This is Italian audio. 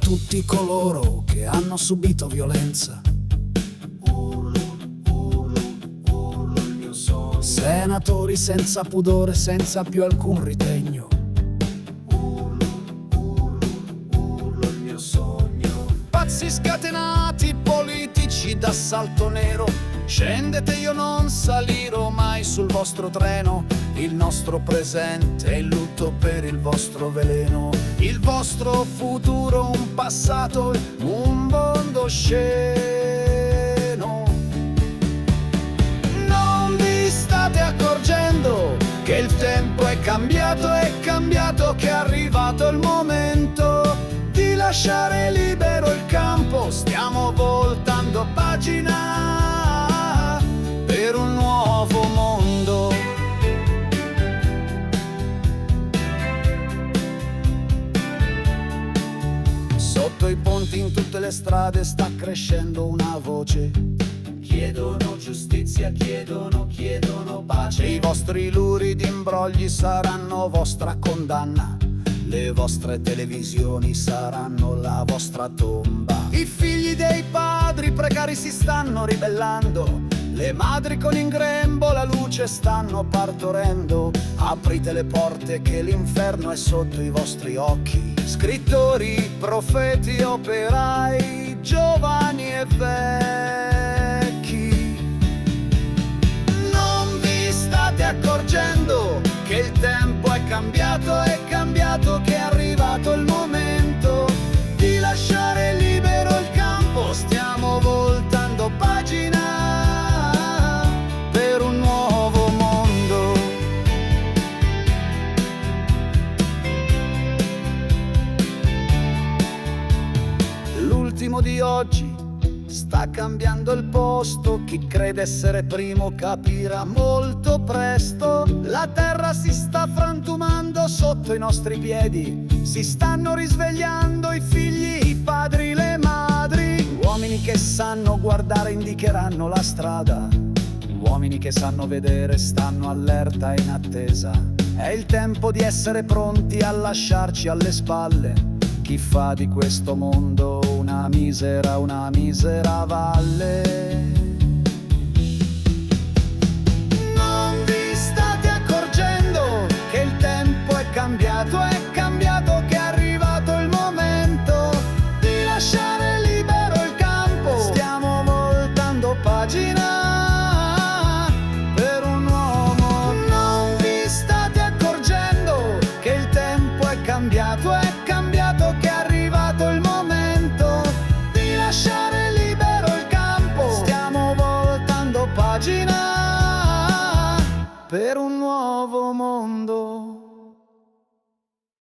tutti coloro che hanno subito violenza. Urlo il mio sogno. Senatori senza pudore, senza più alcun ritegno. Urlo il mio sogno. Pazzi scatenati, politici d'assalto nero, scendete, io non salirò mai sul vostro treno. Il nostro presente è il lutto per il vostro veleno. Il vostro futuro un passato, un mondo sceno. Non vi state accorgendo che il tempo è cambiato, che è arrivato il momento di lasciare libero il campo. Stiamo voltando pagina per un nuovo mondo. Sotto i ponti, in tutte le strade, sta crescendo una voce. Chiedono giustizia, chiedono pace. I vostri luridi imbrogli saranno vostra condanna. Le vostre televisioni saranno la vostra tomba. I figli dei padri precari si stanno ribellando. Le madri con in grembo la luce stanno partorendo. Aprite le porte che l'inferno è sotto i vostri occhi. Scrittori, profeti, operai, giovani e vecchi. Non vi state accorgendo che il tempo è cambiato, che è arrivato il momento di lasciare libero il campo. Stiamo voltando pagina per un nuovo mondo. L'ultimo di oggi sta cambiando il posto. Chi crede essere primo capirà molto presto. La terra si sta frantumando sotto i nostri piedi. Si stanno risvegliando i figli, i padri, le madri. Uomini che sanno guardare indicheranno la strada. Uomini che sanno vedere stanno allerta e in attesa. È il tempo di essere pronti a lasciarci alle spalle chi fa di questo mondo una misera valle. Non vi state accorgendo che il tempo è cambiato, che è arrivato il momento di lasciare libero il campo. Stiamo voltando pagina per un nuovo. Non vi state accorgendo che il tempo è cambiato, che è arrivato il momento di lasciare libero il campo. Stiamo voltando pagina per un nuovo mondo.